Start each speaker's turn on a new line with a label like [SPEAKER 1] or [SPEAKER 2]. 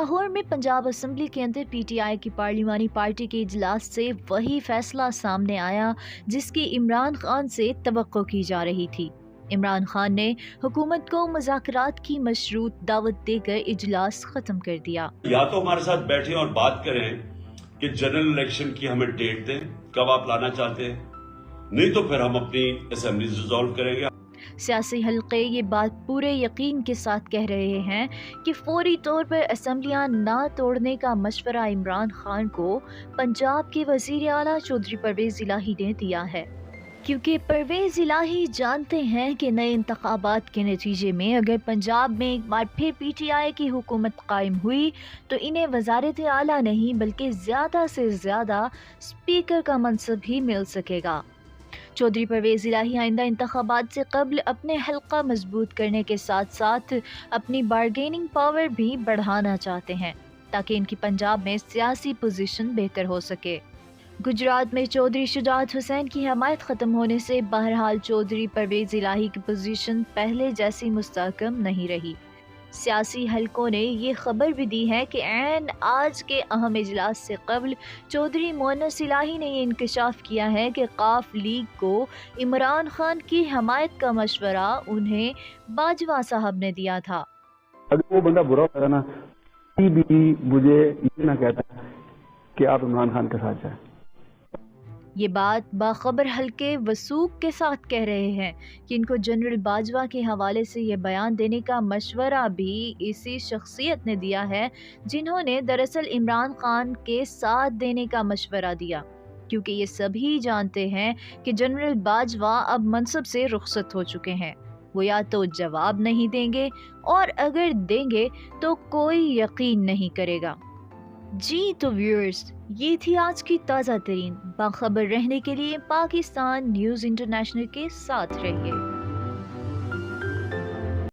[SPEAKER 1] لاہور میں پنجاب اسمبلی کے اندر P T I کی پارلیمانی پارٹی کے اجلاس سے وہی فیصلہ سامنے آیا جس کی عمران خان سے توقع کی جا رہی تھی۔ عمران خان نے حکومت کو مذاکرات کی مشروط دعوت دے کر اجلاس ختم کر دیا۔
[SPEAKER 2] یا تو ہمارے ساتھ بیٹھیں اور بات کریں کہ جنرل الیکشن کی ہمیں ڈیٹ دیں، کب آپ لانا چاہتے ہیں، نہیں تو پھر ہم اپنی اسمبلیز ڈیزالو کریں گے۔
[SPEAKER 1] سیاسی حلقے یہ بات پورے یقین کے ساتھ کہہ رہے ہیں کہ فوری طور پر اسمبلیاں نہ توڑنے کا مشورہ عمران خان کو پنجاب کے وزیر اعلیٰ چودھری پرویز الہی نے دیا ہے، کیونکہ پرویز الہی جانتے ہیں کہ نئے انتخابات کے نتیجے میں اگر پنجاب میں ایک بار پھر پی ٹی آئی کی حکومت قائم ہوئی تو انہیں وزارت اعلیٰ نہیں بلکہ زیادہ سے زیادہ اسپیکر کا منصب ہی مل سکے گا۔ چودھری پرویز الہی آئندہ انتخابات سے قبل اپنے حلقہ مضبوط کرنے کے ساتھ ساتھ اپنی بارگیننگ پاور بھی بڑھانا چاہتے ہیں تاکہ ان کی پنجاب میں سیاسی پوزیشن بہتر ہو سکے۔ گجرات میں چودھری شجاعت حسین کی حمایت ختم ہونے سے بہرحال چودھری پرویز الہی کی پوزیشن پہلے جیسی مستحکم نہیں رہی۔ سیاسی حلقوں نے یہ خبر بھی دی ہے کہ عین آج کے اہم اجلاس سے قبل چودھری مونس الہی نے یہ انکشاف کیا ہے کہ قاف لیگ کو عمران خان کی حمایت کا مشورہ انہیں باجوہ صاحب نے دیا تھا۔
[SPEAKER 3] اگر وہ بندہ برا ہوتا نا بھی مجھے یہ نہ کہتا کہ آپ عمران خان کے ساتھ جائیں۔
[SPEAKER 1] یہ بات باخبر حلقے وثوق کے ساتھ کہہ رہے ہیں کہ ان کو جنرل باجوہ کے حوالے سے یہ بیان دینے کا مشورہ بھی اسی شخصیت نے دیا ہے جنہوں نے دراصل عمران خان کے ساتھ دینے کا مشورہ دیا، کیونکہ یہ سبھی جانتے ہیں کہ جنرل باجوہ اب منصب سے رخصت ہو چکے ہیں۔ وہ یا تو جواب نہیں دیں گے اور اگر دیں گے تو کوئی یقین نہیں کرے گا۔ جی تو ویورز، یہ تھی آج کی تازہ ترین باخبر رہنے کے لیے پاکستان نیوز انٹرنیشنل کے ساتھ رہیے۔